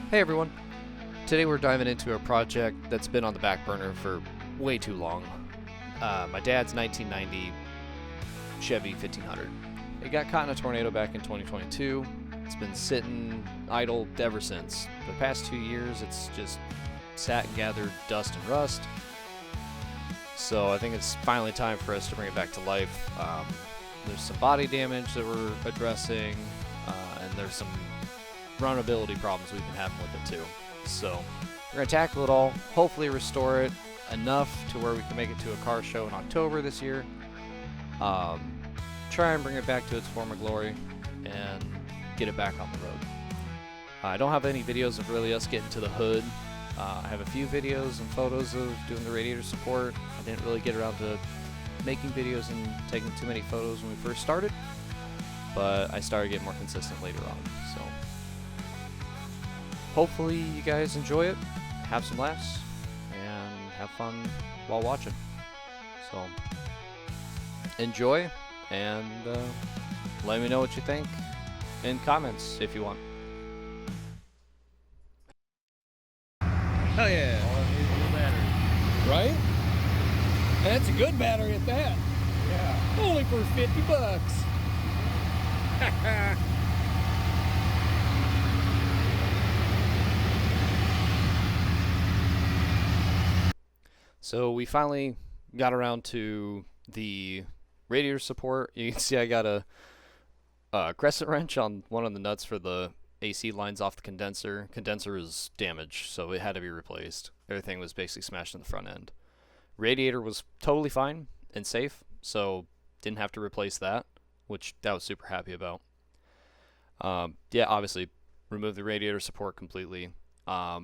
Hey everyone! Today we're diving into a project that's been on the back burner for way too long. My dad's 1990 Chevy 1500. It got caught in a tornado back in 2022. It's been sitting idle ever since. For the past 2 years it's just sat and gathered dust and rust. So I think it's finally time for us to bring it back to life. There's some body damage that we're addressing, and there's some runnability problems we've been having with it too. So we're going to tackle it all, hopefully restore it enough to where we can make it to a car show in October this year. Try and bring it back to its former glory and get it back on the road. I don't have any videos of really us getting to the hood. I have a few videos and photos of doing the radiator support. I didn't really get around to making videos and taking too many photos when we first started, but I started getting more consistent later on. So hopefully you guys enjoy it, have some laughs, and have fun while watching. So enjoy, and let me know what you think in comments if you want. Hell yeah. All it needs is a battery. Right? And that's a good battery at that. Yeah. Only for $50. So we finally got around to the radiator support. You can see I got a crescent wrench on one of the nuts for the AC lines off the condenser. Condenser is damaged, so it had to be replaced. Everything was basically smashed in the front end. Radiator was totally fine and safe, so didn't have to replace that, which I was super happy about. Yeah, obviously removed the radiator support completely. I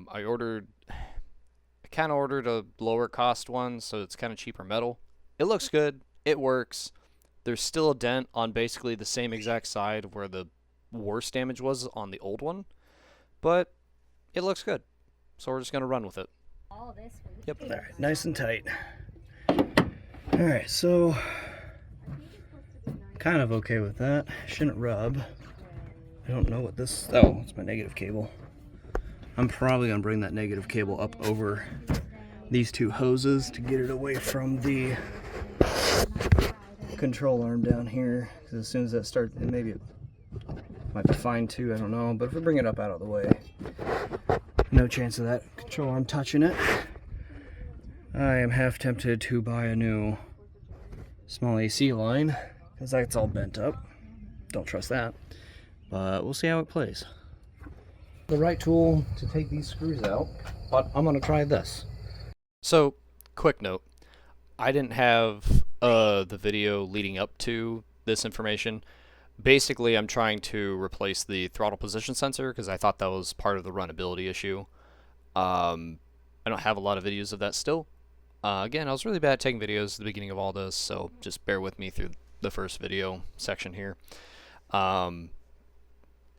kind of ordered a lower cost one, so it's kind of cheaper metal. It looks good. It works. There's still a dent on basically the same exact side where the worst damage was on the old one, but it looks good. So we're just going to run with it. Yep. All right, nice and tight. All right, so kind of okay with that. Shouldn't rub. I don't know what this, oh, it's my negative cable. I'm probably gonna bring that negative cable up over these two hoses to get it away from the control arm down here, because as soon as that starts, and maybe it might be fine too, I don't know, but if we bring it up out of the way, no chance of that control arm touching it. I am half tempted to buy a new small AC line, because that's all bent up. Don't trust that, but we'll see how it plays. The right tool to take these screws out, but I'm gonna try this. So, quick note. I didn't have the video leading up to this information. Basically, I'm trying to replace the throttle position sensor because I thought that was part of the runnability issue. I don't have a lot of videos of that still. Again, I was really bad at taking videos at the beginning of all this, so just bear with me through the first video section here.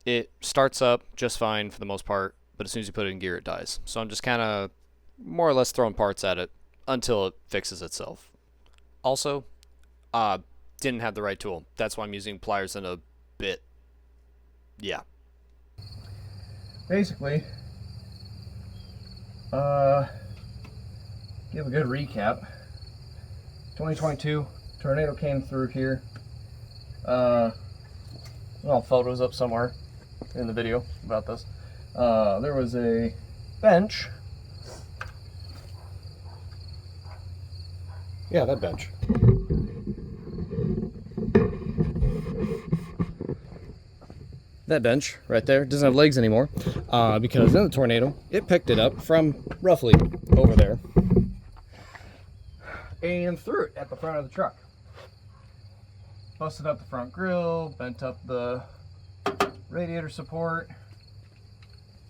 It starts up just fine for the most part, but as soon as you put it in gear, it dies. So I'm just kind of more or less throwing parts at it until it fixes itself. Also, didn't have the right tool. That's why I'm using pliers and a bit. Yeah. Basically, give a good recap. 2022 tornado came through here. All photos up somewhere in the video about this. There was a bench. Yeah, that bench. That bench right there doesn't have legs anymore because in the tornado it picked it up from roughly over there and threw it at the front of the truck. Busted up the front grille, bent up the radiator support,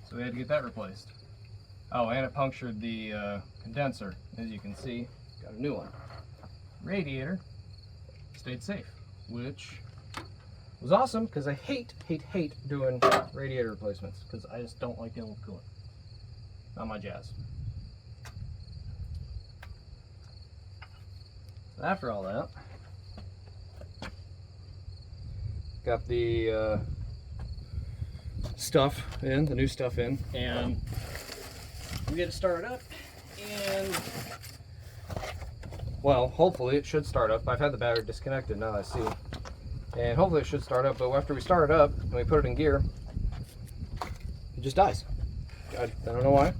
so we had to get that replaced. Oh, and it punctured the condenser, as you can see. Got a new one. Radiator stayed safe, which was awesome because I hate doing radiator replacements because I just don't like dealing with coolant. Not my jazz. After all that, got the stuff in, the new stuff in, and we get it started up, and well, hopefully it should start up. I've had the battery disconnected now, I see, and hopefully it should start up. But after we start it up and we put it in gear, it just dies. I don't know why.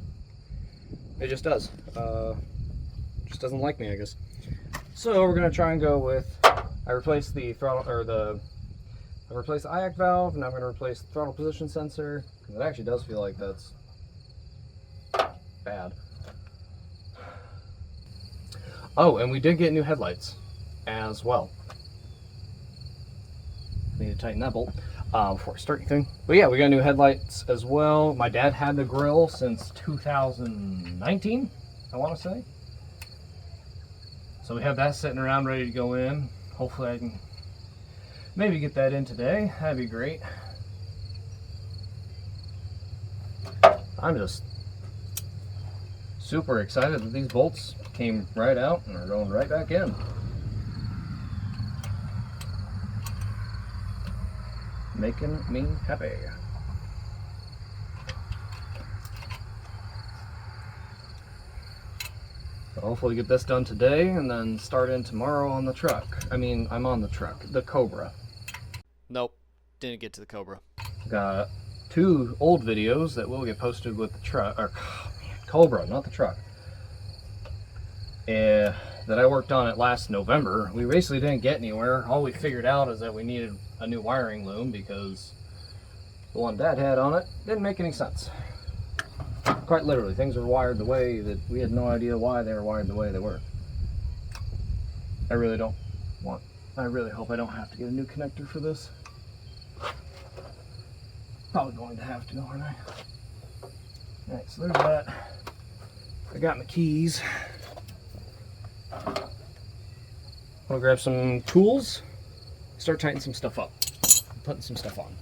It just does. Just doesn't like me, I guess. So we're gonna try and go with. I replaced the throttle, or I replaced the IAC valve, and I'm gonna replace the throttle position sensor because it actually does feel like that's bad. Oh, and we did get new headlights as well. Need to tighten that bolt before I start anything. But yeah, we got new headlights as well. My dad had the grill since 2019, I want to say. So we have that sitting around ready to go in. Hopefully I can maybe get that in today. That'd be great. I'm just super excited that these bolts came right out and are going right back in. Making me happy. So hopefully get this done today and then start in tomorrow on the truck. I mean, I'm on the truck, the Cobra. Nope, didn't get to the Cobra. Got 2 old videos that will get posted with the truck, or oh man, Cobra, not the truck. That I worked on it last November. We basically didn't get anywhere. All we figured out is that we needed a new wiring loom because the one Dad had on it didn't make any sense. Quite literally, things were wired the way that we had no idea why they were wired the way they were. I really hope I don't have to get a new connector for this. Probably going to have to, aren't I? Alright, so there's that. I got my keys. I'll grab some tools, start tightening some stuff up, putting some stuff on.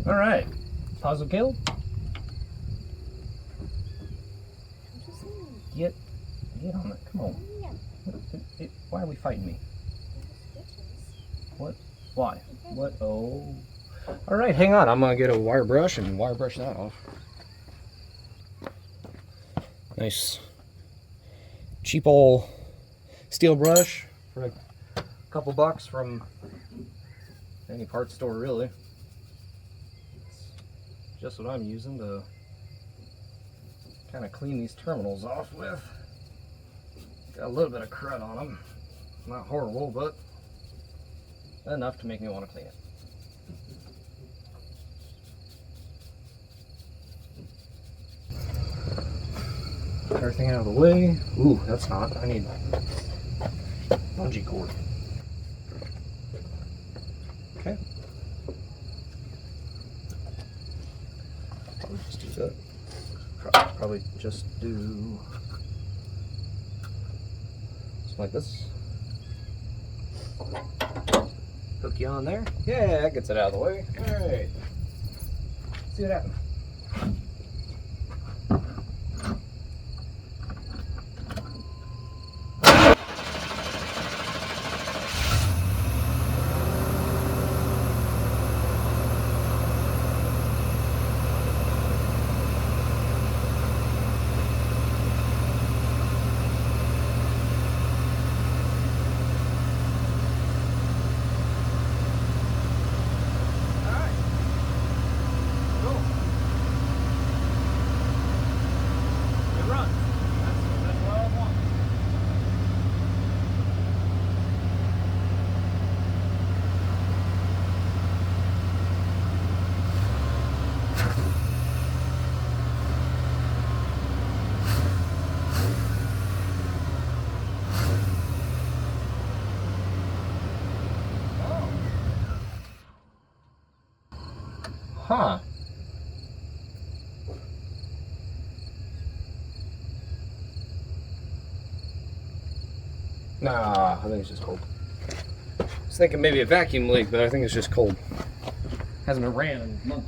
Alright, positive Caleb? Get on it, come on. Why are we fighting me? What? Why? What? Oh. Alright, hang on, I'm gonna get a wire brush and wire brush that off. Nice cheap old steel brush for a couple bucks from any parts store, really. It's just what I'm using to kind of clean these terminals off with. Got a little bit of crud on them. Not horrible, but enough to make me want to clean it. Everything out of the way. Ooh, that's not. I need bungee cord. Okay. Probably just do that. Probably just do something like this. Hook you on there. Yeah, that gets it out of the way. All right. See what happens. Huh. Nah, I think it's just cold. I was thinking maybe a vacuum leak, but I think it's just cold. Hasn't been ran in months.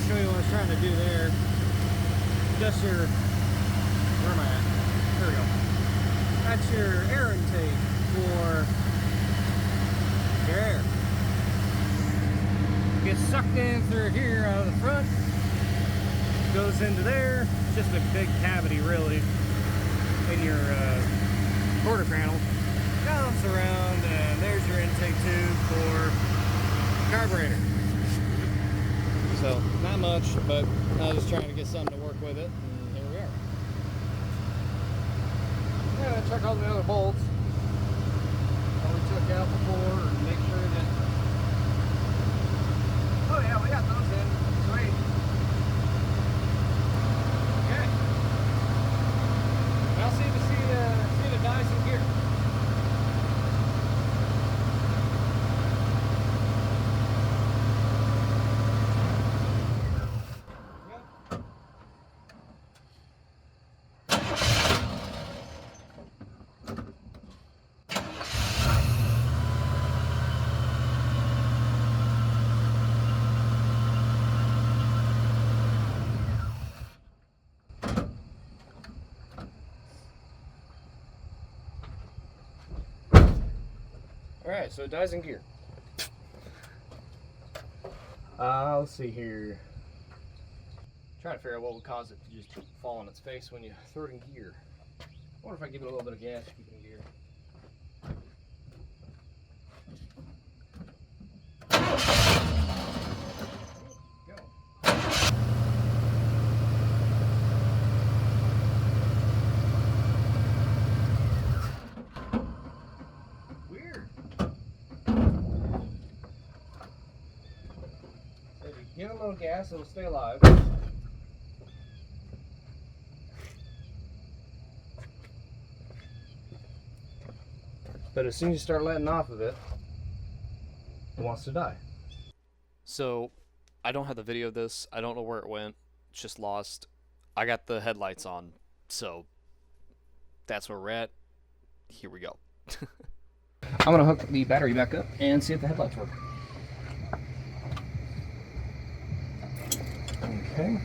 show you what I was trying to do there. Just your, where am I at? There we go. That's your air intake for your air. Gets sucked in through here out of the front, goes into there. It's just a big cavity really in your quarter panel. Comes around and there's your intake tube for carburetor. So not much, but I was just trying to get something to work with it, and here we are. Yeah, check all the other bolts that we took out before and make sure that. Oh yeah, we got those in. Sweet. Okay. Now see the dies in gear. Alright, so it dies in gear. Let's see here. Trying to figure out what would cause it to just fall on its face when you throw it in gear. I wonder if I give it a little bit of gas to keep it in gear. Give it a little gas, it'll stay alive. But as soon as you start letting off of it, it wants to die. So, I don't have the video of this. I don't know where it went. It's just lost. I got the headlights on, so that's where we're at. Here we go. I'm gonna hook the battery back up and see if the headlights work. Okay.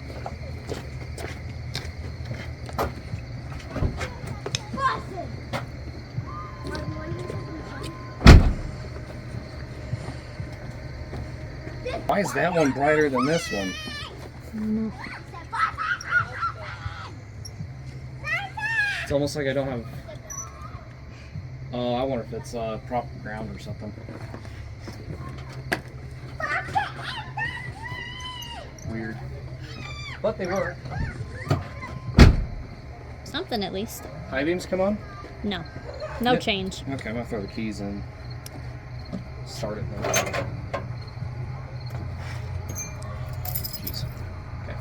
Why is that one brighter than this one? It's almost like I don't have... Oh, I wonder if it's proper ground or something. Weird. But they work. Something at least. High beams come on? No. No change. Okay, I'm gonna throw the keys in. Start it now. Keys. Okay.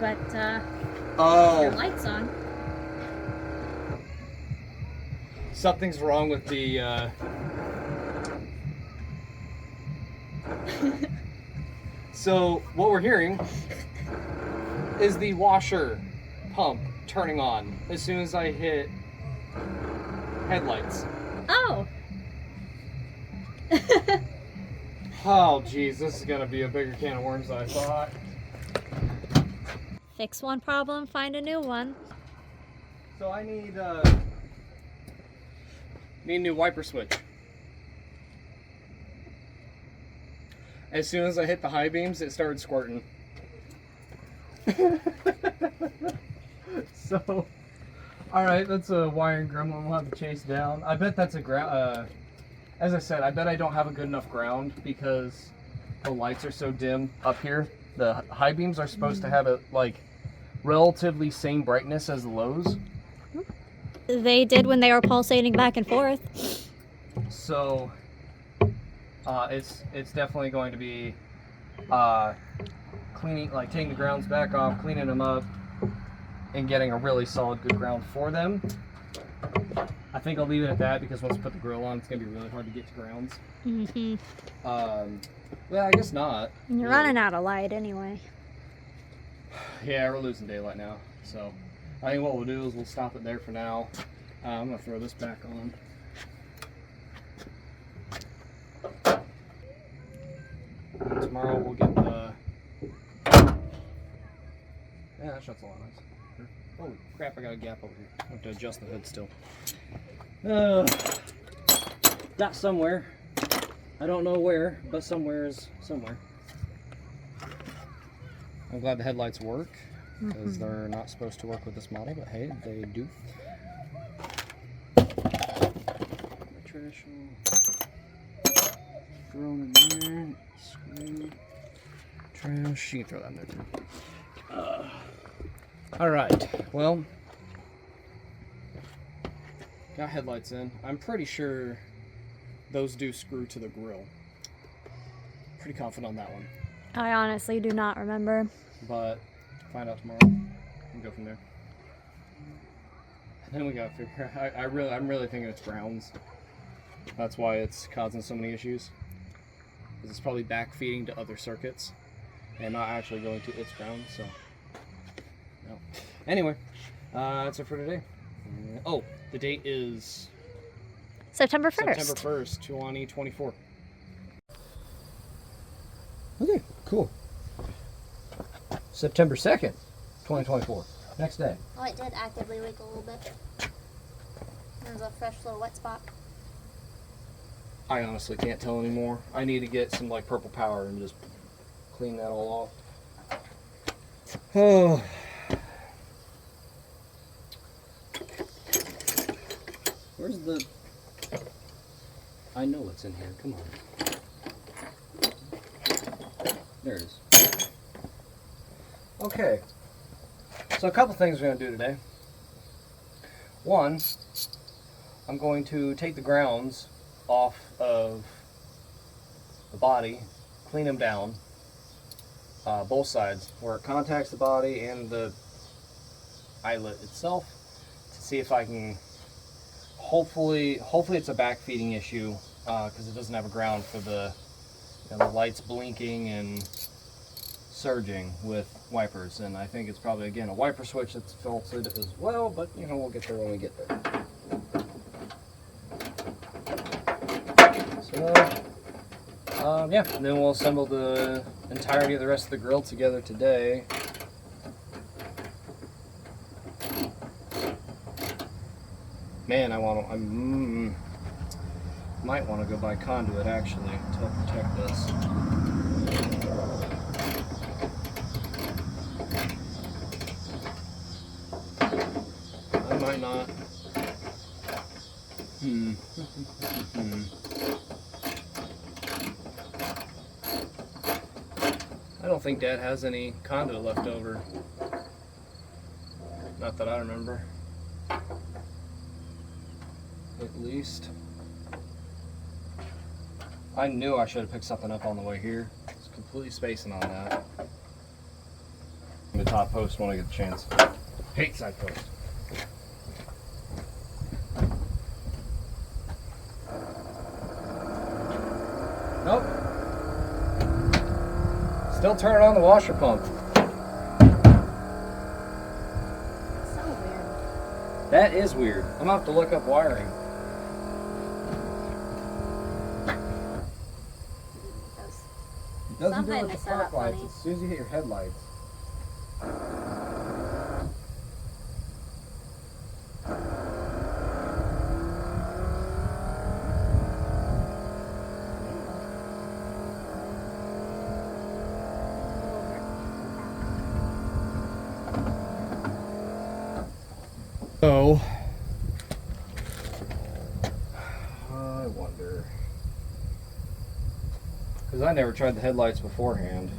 But Oh, your light's on. something's wrong with the So what we're hearing is the washer pump turning on as soon as I hit headlights. Oh. Oh geez, this is gonna be a bigger can of worms than I thought. Fix one problem, find a new one. So I need a new wiper switch. As soon as I hit the high beams, it started squirting. So, all right, that's a wiring gremlin we'll have to chase down. I bet that's a ground. As I said, I bet I don't have a good enough ground because the lights are so dim up here. The high beams are supposed to have a like relatively same brightness as the lows. They did when they were pulsating back and forth. So it's definitely going to be cleaning, like taking the grounds back off, cleaning them up, and getting a really solid good ground for them. I think I'll leave it at that because once I put the grill on, it's gonna be really hard to get to grounds. Well, I guess not. You're running out of light anyway. Yeah, we're losing daylight now. So I think what we'll do is we'll stop it there for now. I'm gonna throw this back on. And tomorrow we'll get the. Yeah, that shuts a lot nice. Holy crap! I got a gap over here. I have to adjust the hood still. Got somewhere. I don't know where, but somewhere is somewhere. I'm glad the headlights work because they're not supposed to work with this model, but hey, they do. Trash thrown in there. Screw. Trash. You can throw that in there too. All right. Well, got headlights in. I'm pretty sure those do screw to the grill. Pretty confident on that one. I honestly do not remember. But find out tomorrow and go from there. And then we gotta figure out, I'm really thinking it's grounds. That's why it's causing so many issues. Because it's probably backfeeding to other circuits and not actually going to its ground, so no. Anyway, that's it for today. Oh, the date is September 1st. September 1st, 2024. Okay, cool. September 2nd, 2024. Next day. Oh, it did actively leak a little bit. There's a fresh little wet spot. I honestly can't tell anymore. I need to get some like purple power and just clean that all off. Oh. Where's the... I know what's in here. Come on. There it is. Okay. So a couple things we're going to do today. One, I'm going to take the grounds off of the body, clean them down, both sides, where it contacts the body and the eyelet itself, to see if I can, hopefully it's a backfeeding issue, because it doesn't have a ground for the, the lights blinking and surging with wipers, and I think it's probably again a wiper switch that's faulted as well, but we'll get there when we get there. So yeah, and then we'll assemble the entirety of the rest of the grill together today. Man, I might want to go buy conduit actually to help protect this. I might not. I don't think Dad has any conduit left over. Not that I remember. At least. I knew I should have picked something up on the way here. I was completely spacing on that. The top post when I get the chance. Hate side post. Nope. Still turning on the washer pump. So weird. That is weird. I'm gonna have to look up wiring. It doesn't do it Something with is the set up park lights. funny. As soon as you hit your headlights. So, I wonder, because I never tried the headlights beforehand.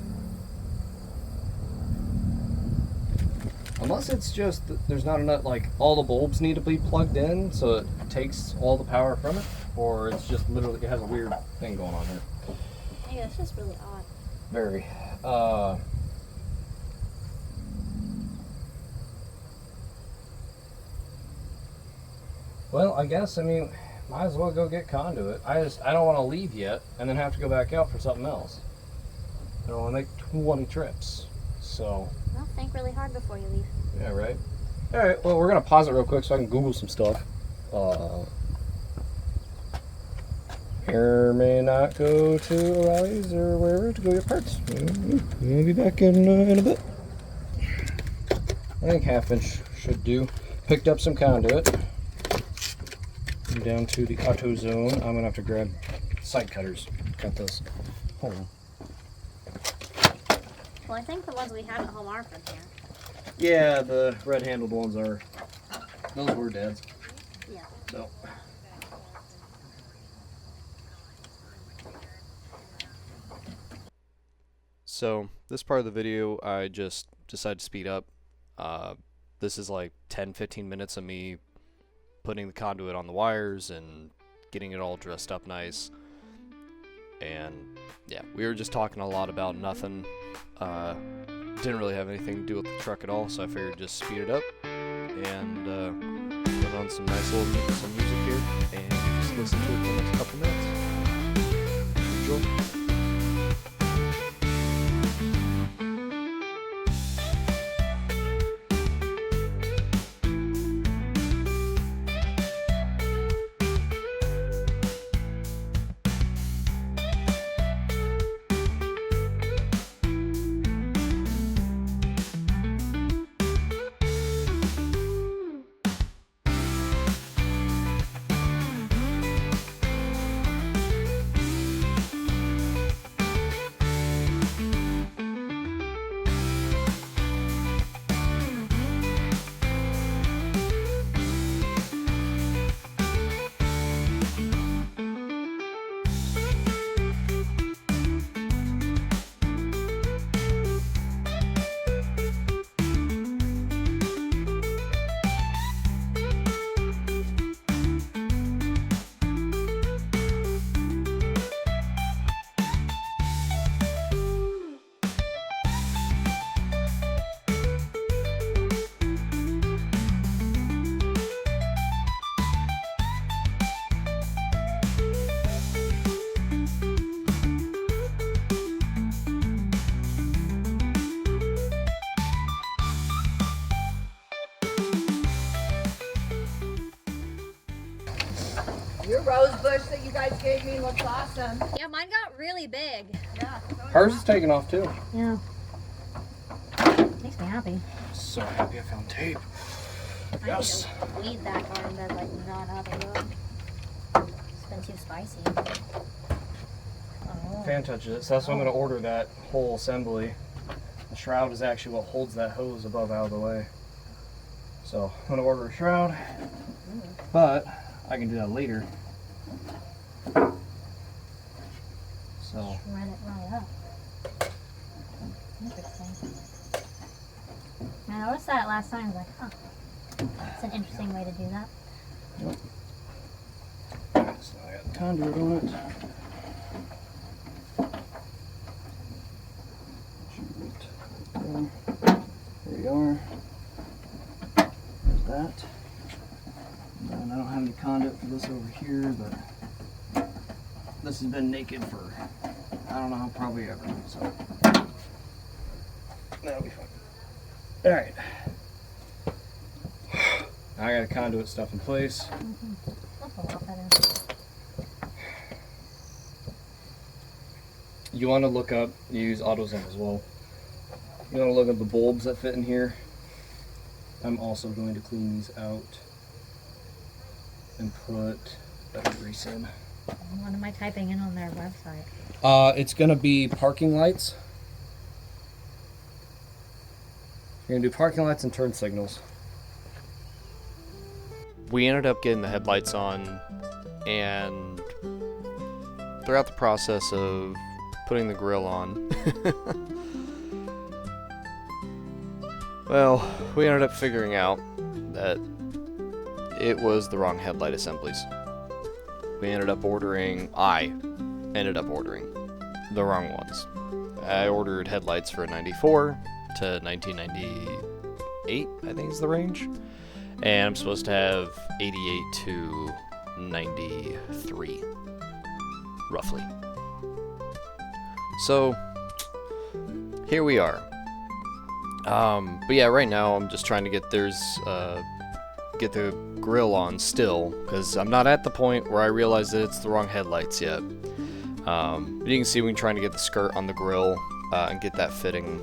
Unless it's just that there's not enough, like all the bulbs need to be plugged in so it takes all the power from it, or it's just literally, it has a weird thing going on here. Yeah, it's just really odd. Very. Well, I guess, I mean, might as well go get conduit. I don't want to leave yet and then have to go back out for something else. I don't want to make 20 trips. So. Well, think really hard before you leave. Yeah, right. All right, well, we're going to pause it real quick so I can Google some stuff. Hair may not go to O'Reilly's or wherever to go get parts. We'll be back in a bit. I think 1/2 inch should do. Picked up some conduit. Down to the auto zone. I'm gonna have to grab side cutters. Cut this. Hold on. Well, I think the ones we have at home are from here. Yeah, the red handled ones are. Those were Dad's. Yeah. So. So this part of the video, I just decided to speed up. This is like 10-15 minutes of me putting the conduit on the wires and getting it all dressed up nice. And yeah, we were just talking a lot about nothing. Didn't really have anything to do with the truck at all, so I figured just speed it up and put on some nice little some music here and just listen to it for the next couple minutes. Enjoy. Your rose bush that you guys gave me looks awesome. Yeah, mine got really big. Yeah. Hers is taking off too. Yeah. Makes me happy. So happy I found tape. Yes. I need to weed that garden bed like not out of the road. It's been too spicy. Oh. Fan touches it, so that's why I'm going to order that whole assembly. The shroud is actually what holds that hose above out of the way. So I'm going to order a shroud, but I can do that later. So. Shred it right up. Interesting. I noticed that last time. I was like, huh. It's an interesting way to do that. Yep. So I got the conduit on it. There we are. There's that. And I don't have any conduit for this over here, but this has been naked for I don't know how, probably ever. So that'll be fun. All right. I got the conduit stuff in place. That's a lot better. You want to look up, use AutoZone as well. You want to look at the bulbs that fit in here. I'm also going to clean these out and put better grease in. What am I typing in on their website? It's going to be parking lights. You're going to do parking lights and turn signals. we ended up getting the headlights on, and throughout the process of putting the grill on, well, we ended up figuring out that it was the wrong headlight assemblies. I ended up ordering the wrong ones. I ordered headlights for 94 to 1998, I think is the range. And I'm supposed to have 88 to 93, roughly. So, here we are. But yeah, right now I'm just trying to get the grill on still, because I'm not at the point where I realize that it's the wrong headlights yet. You can see when trying to get the skirt on the grill and get that fitting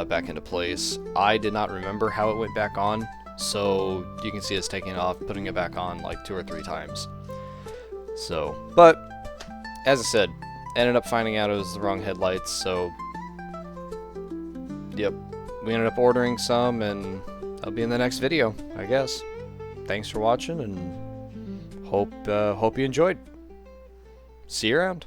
back into place. I did not remember how it went back on, so you can see us taking it off, putting it back on like 2 or 3 times. So, but as I said, ended up finding out it was the wrong headlights, so yep, we ended up ordering some, and I'll be in the next video, I guess. Thanks for watching, and hope you enjoyed. See you around.